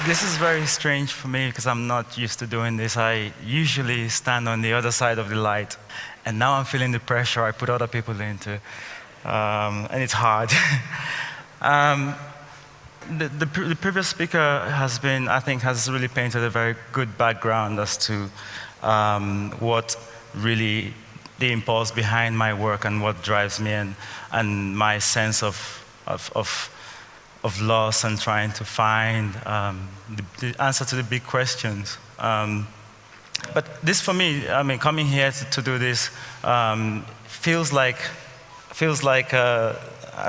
This is very strange for me because I'm not used to doing this. I usually stand on the other side of the light, and now I'm feeling the pressure I put other people into, and it's hard. The previous speaker has really painted a very good background as to what really the impulse behind my work and what drives me and my sense of loss and trying to find the answer to the big questions. But this for me, I mean, coming here to do this feels like I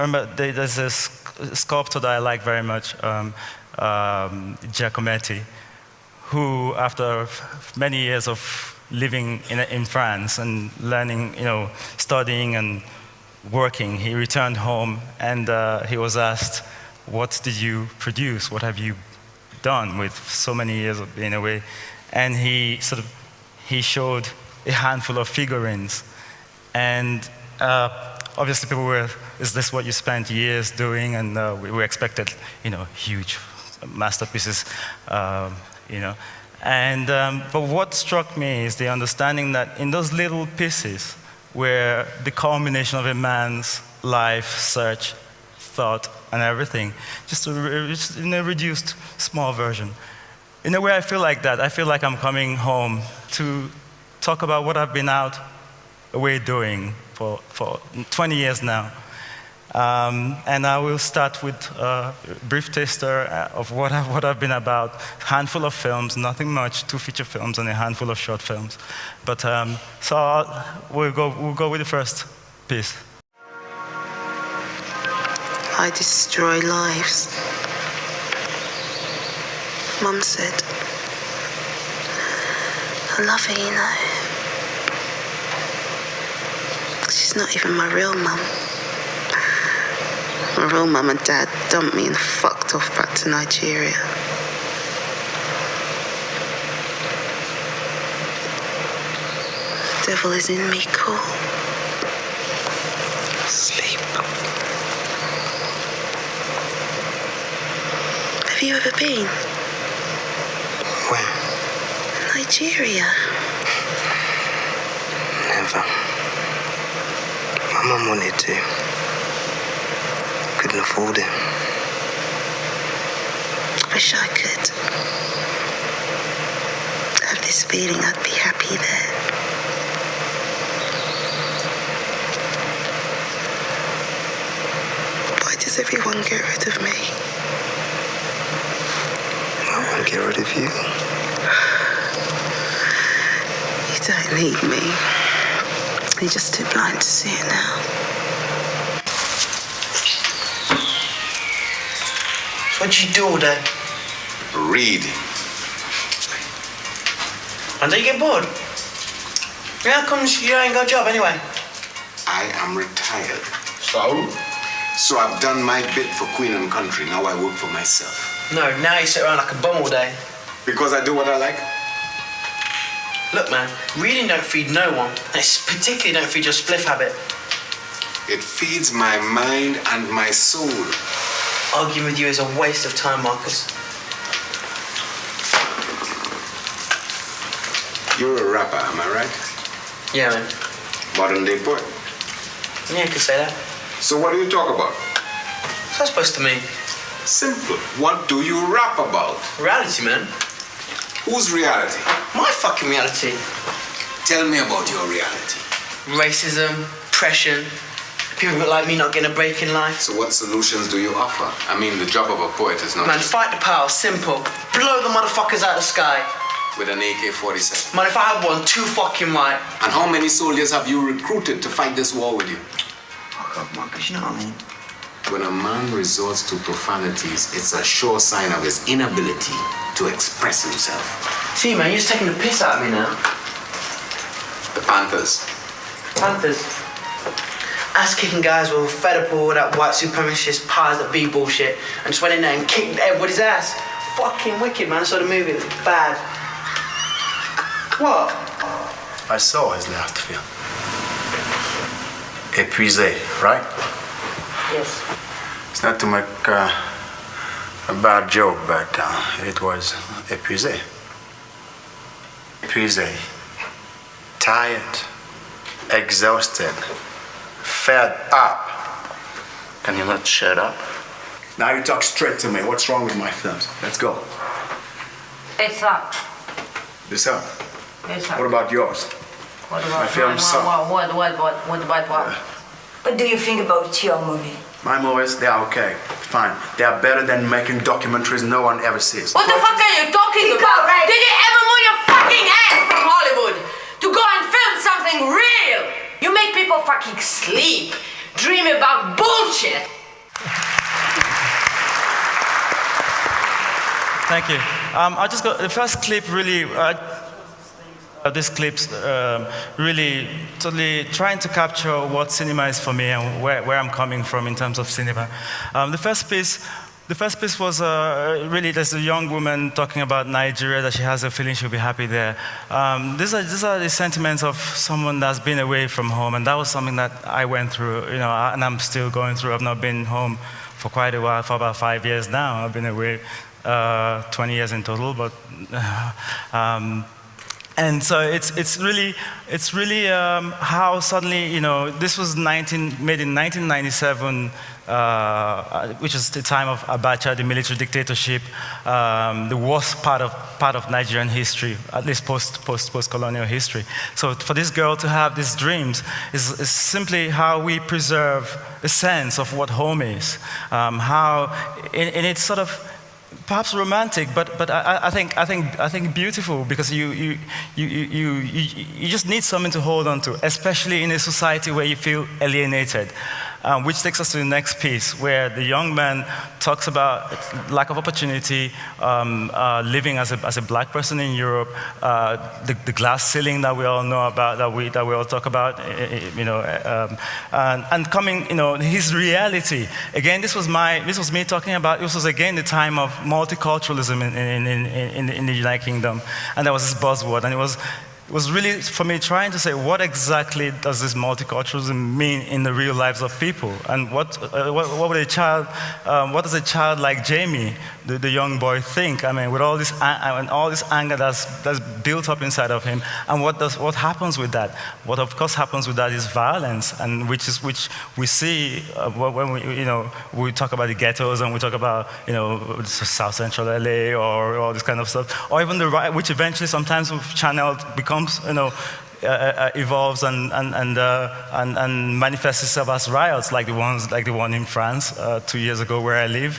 remember there's this sculptor that I like very much, Giacometti, who after many years of living in France and learning, studying and working, he returned home and he was asked, "What did you produce? What have you done with so many years of being away?" And he showed a handful of figurines, and obviously people were, "Is this what you spent years doing?" And we expected, huge masterpieces, And but what struck me is the understanding that in those little pieces were the culmination of a man's life, search, thought, and everything, just in a reduced, small version. In a way, I feel like that. I feel like I'm coming home to talk about what I've been out away doing for 20 years now. And I will start with a brief taster of what I've been about. A handful of films, nothing much, 2 feature films and a handful of short films. But we'll go with the first piece. I destroy lives. Mum said, I love her, She's not even my real mum. My real mum and dad dumped me and fucked off back to Nigeria. The devil is in me, cool. Sleep. Have you ever been? Where? Nigeria. Never. My mum wanted to. Couldn't afford it. Wish I could. I have this feeling I'd be happy there. Why does everyone get rid of me? I won't get rid of you. You don't need me. You're just too blind to see it now. What do you do all day? Read. And do you get bored? How comes you ain't got a job anyway? I am retired. So? So I've done my bit for Queen and Country. Now I work for myself. No, now you sit around like a bum all day. Because I do what I like? Look, man, reading don't feed no one. And it's particularly don't feed your spliff habit. It feeds my mind and my soul. Arguing with you is a waste of time, Marcus. You're a rapper, am I right? Yeah, man. Modern day poet. Yeah, you could say that. So what do you talk about? What's that supposed to mean? Simple. What do you rap about? Reality, man. Whose reality? My fucking reality. Tell me about your reality. Racism, oppression, people like me not getting a break in life. So what solutions do you offer? I mean, the job of a poet is not Man, just fight the power, simple. Blow the motherfuckers out of the sky. with an AK-47. Man, if I had one, too fucking right. And how many soldiers have you recruited to fight this war with you? Fuck off, Marcus, you know what I mean? When a man resorts to profanities, it's a sure sign of his inability to express himself. See, man, you're just taking the piss out of me now. The Panthers. Panthers. Ass-kicking guys were fed up with all that white supremacist powers that be bullshit and just went in there and kicked everybody's ass. Fucking wicked, man. I saw the movie. It was bad. What? I saw his last film. Épuisé, right? Yes. It's not to make A bad joke, but it was épuisé. Épuisé. Tired. Exhausted. Fed up. Can you not shut up? Now you talk straight to me. What's wrong with my films? Let's go. It's up. This up. It's up. What about yours? What about My films suck. What about what? What do you think about your movie? My movies, they are okay. Fine. They are better than making documentaries no one ever sees. What the fuck are you talking about? right. Did you ever move your fucking ass from Hollywood to go and film something real? You make people fucking sleep, dream about bullshit. Thank you. I just got the first clip really. This clip's really totally trying to capture what cinema is for me and where I'm coming from in terms of cinema. The first piece was really there's a young woman talking about Nigeria, that she has a feeling she'll be happy there. These are the sentiments of someone that's been away from home, and that was something that I went through, and I'm still going through. I've not been home for quite a while, for about 5 years now. I've been away 20 years in total, but. And so it's really how suddenly this was made in 1997, which is the time of Abacha, the military dictatorship, the worst part of Nigerian history, at least post-colonial history. So for this girl to have these dreams is simply how we preserve a sense of what home is, how in its sort of. Perhaps romantic, but I think beautiful, because you just need something to hold on to, especially in a society where you feel alienated. Which takes us to the next piece, where the young man talks about lack of opportunity, living as a black person in Europe, the glass ceiling that we all know about, that we all talk about, and coming, his reality. Again, this was me talking about. This was again the time of multiculturalism in the United Kingdom, and there was this buzzword, and it was really, for me, trying to say, what exactly does this multiculturalism mean in the real lives of people? And what does a child like Jamie, the young boy, think? I mean, with all this anger that's built up inside of him, and what happens with that? What of course happens with that is violence, and which we see when we talk about the ghettos, and we talk about South Central LA or all this kind of stuff, or even the right, which eventually sometimes channeled becomes evolves and manifests itself as riots, like the one in France 2 years ago where I live,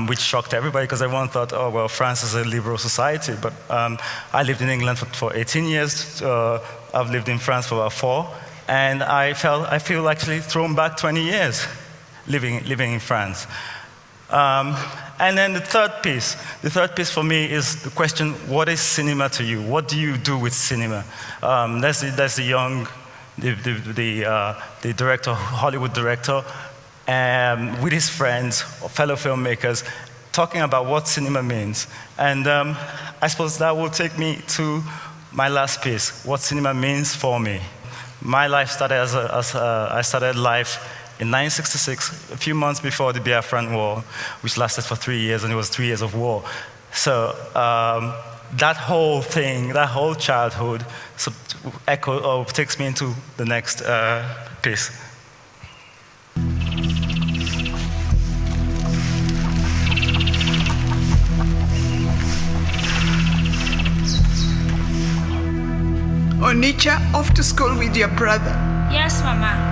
which shocked everybody, because everyone thought, oh well, France is a liberal society. But I lived in England for 18 years. I've lived in France for about 4, and I feel actually thrown back 20 years living in France. And then the third piece for me is the question: what is cinema to you? What do you do with cinema? That's the young, the director, Hollywood director, with his friends, fellow filmmakers, talking about what cinema means. And I suppose that will take me to my last piece: what cinema means for me. My life started I started life in 1966, a few months before the Biafran War, which lasted for 3 years, and it was 3 years of war. So that whole thing, that whole childhood, takes me into the next piece. Onicha, off to school with your brother. Yes, Mama.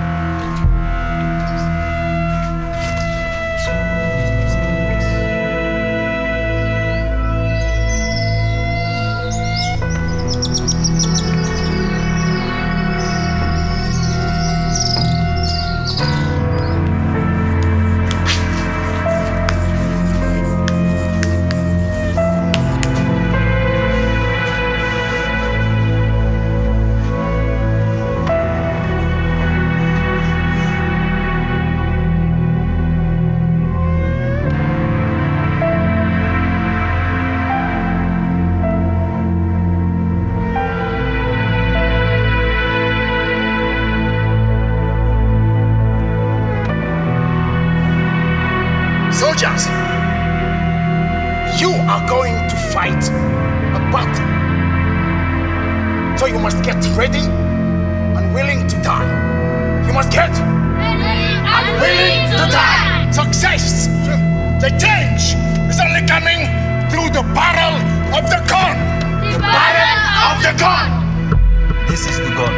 you must get ready and willing to die. You must get ready and willing to die. Success, the change is only coming through the barrel of the gun. The barrel of the gun. This is the gun.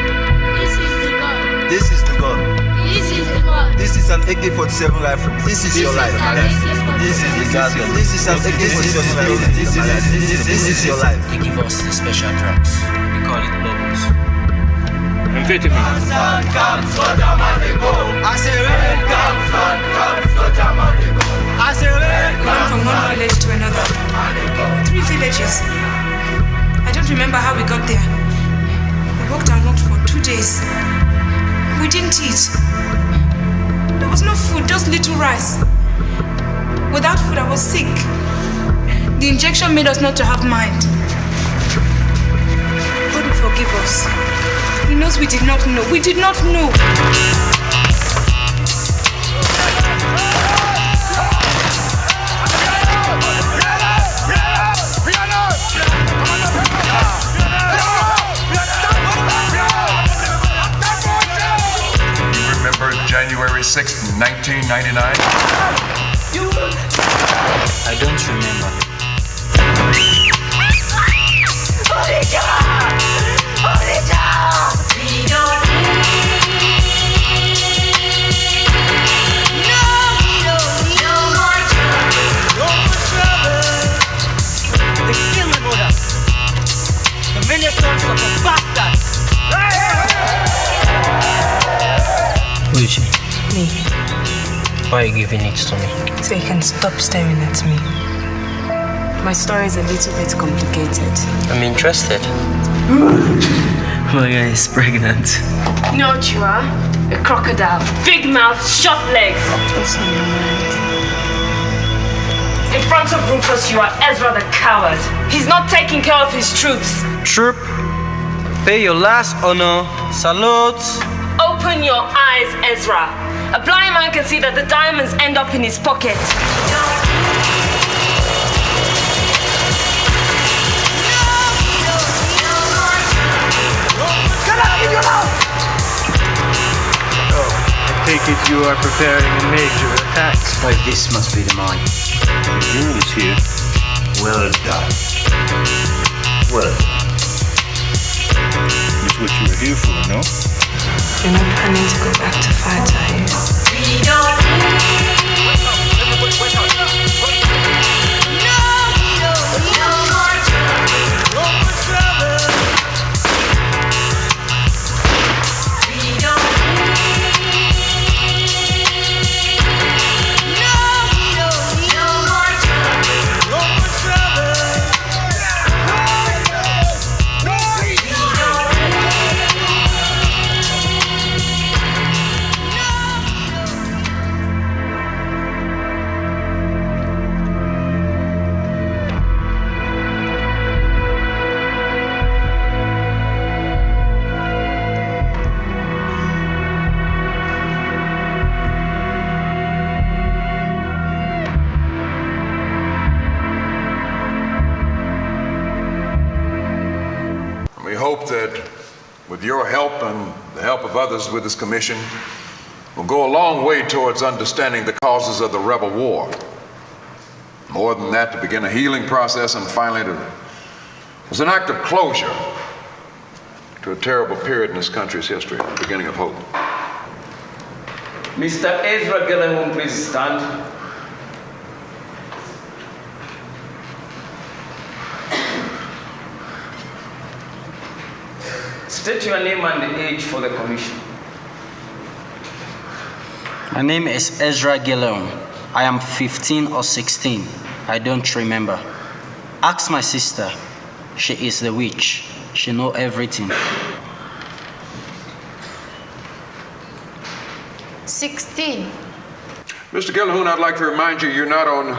This is the gun. This is the gun. This is the gun. This is an AK-47 rifle. This is your life. This is the gun. This is an AK-47 rifle. This is your life. They give us the special drugs. We call it bubbles. Amphetamine. We went from one village to another. 3 villages. I don't remember how we got there. We walked and walked for 2 days. We didn't eat. There was no food, just little rice. Without food, I was sick. The injection made us not to have mind. God will forgive us. He knows we did not know. We did not know. January 6th, 1999? I don't remember. The killing order. The ministers of the bastard. Who is she? Me. Why are you giving it to me? So you can stop staring at me. My story is a little bit complicated. I'm interested. My guy is pregnant. You know what you are? A crocodile. Big mouth, short legs. What's on your mind? In front of Rufus, you are Ezra the coward. He's not taking care of his troops. Troop, pay your last honor. Salute. Open your eyes, Ezra. A blind man can see that the diamonds end up in his pocket. I take it you are preparing a major attack. Why, this must be the mine. The news here. Well done. Well done. That's what you were here for, no? You're not planning to go back to fight, are you? We hope that with your help and the help of others with this commission, we'll go a long way towards understanding the causes of the rebel war. More than that, to begin a healing process and finally as an act of closure to a terrible period in this country's history, the beginning of hope. Mr. Ezra Gellehun, please stand. State your name and the age for the commission. My name is Ezra Gellehun. I am 15 or 16. I don't remember. Ask my sister. She is the witch. She knows everything. 16. Mr. Gellehun, I'd like to remind you, you're not on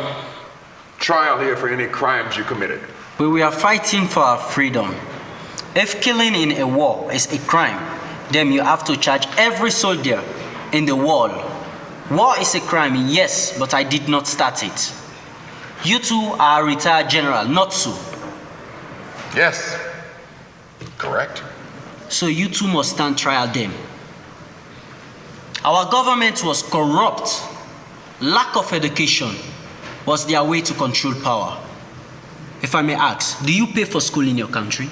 trial here for any crimes you committed. But we are fighting for our freedom. If killing in a war is a crime, then you have to charge every soldier in the war. War is a crime, yes, but I did not start it. You two are a retired general, not so. Yes, correct. so you too must stand trial them. Our government was corrupt. Lack of education was their way to control power. If I may ask, do you pay for school in your country?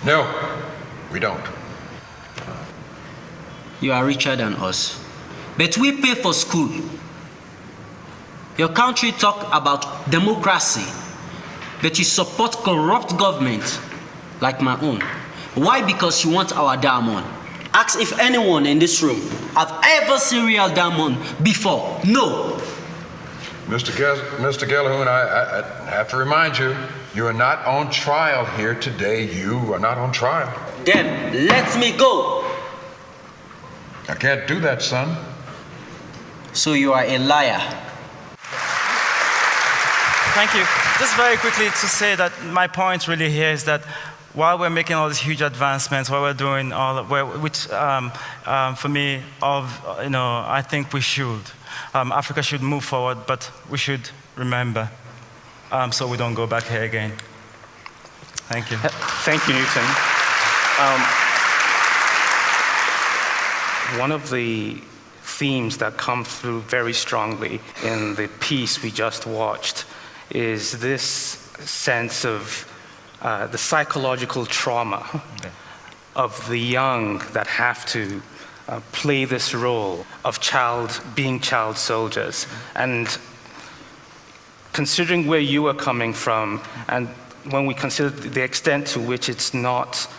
No, we don't. You are richer than us. But we pay for school. Your country talk about democracy, but you support corrupt government like my own. Why? Because you want our diamond. Ask if anyone in this room have ever seen real diamond before. No. Mr. Gallagher, I have to remind you, you are not on trial here today. You are not on trial. Then let me go. I can't do that, son. So you are a liar. Thank you. Just very quickly to say that my point really here is that while we're making all these huge advancements, while we're doing all, which for me, I think we should. Africa should move forward, but we should remember, so we don't go back here again. Thank you. Thank you, Newton. One of the themes that come through very strongly in the piece we just watched is this sense of the psychological trauma of the young that have to play this role of being child soldiers. And considering where you are coming from, and when we consider the extent to which it's not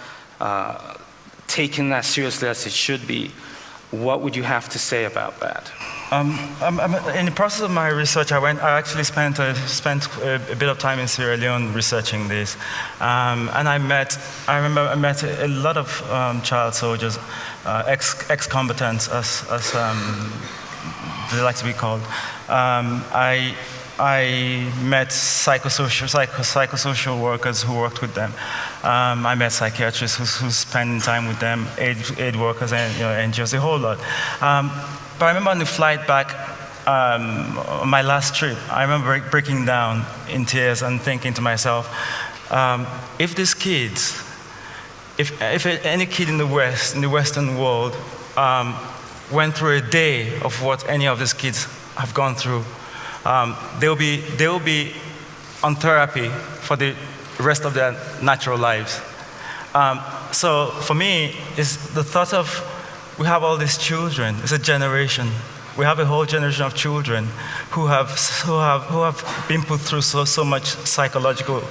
taken as seriously as it should be, what would you have to say about that? In the process of my research, I actually spent a bit of time in Sierra Leone researching this, and I remember I met a lot of child soldiers, ex-combatants, as they like to be called. I met psychosocial workers who worked with them. I met psychiatrists who spent time with them, aid workers, and NGOs, a whole lot. But I remember on the flight back, on my last trip, I remember breaking down in tears and thinking to myself, if these kids, if any kid in the West, in the Western world, went through a day of what any of these kids have gone through, they'll be on therapy for the rest of their natural lives. So for me, it's the thought of, we have all these children. It's a generation. We have a whole generation of children who have been put through so much psychological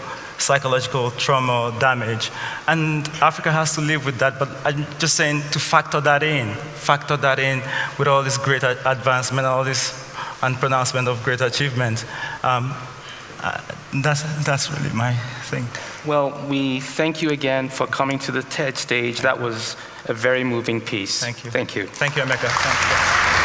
trauma or damage, and Africa has to live with that. But I'm just saying to factor that in with all this great advancement, all this pronouncement of great achievement. That's really my thing. Well, we thank you again for coming to the TED stage. That was a very moving piece. Thank you. Thank you. Thank you, Emeka. Thank you.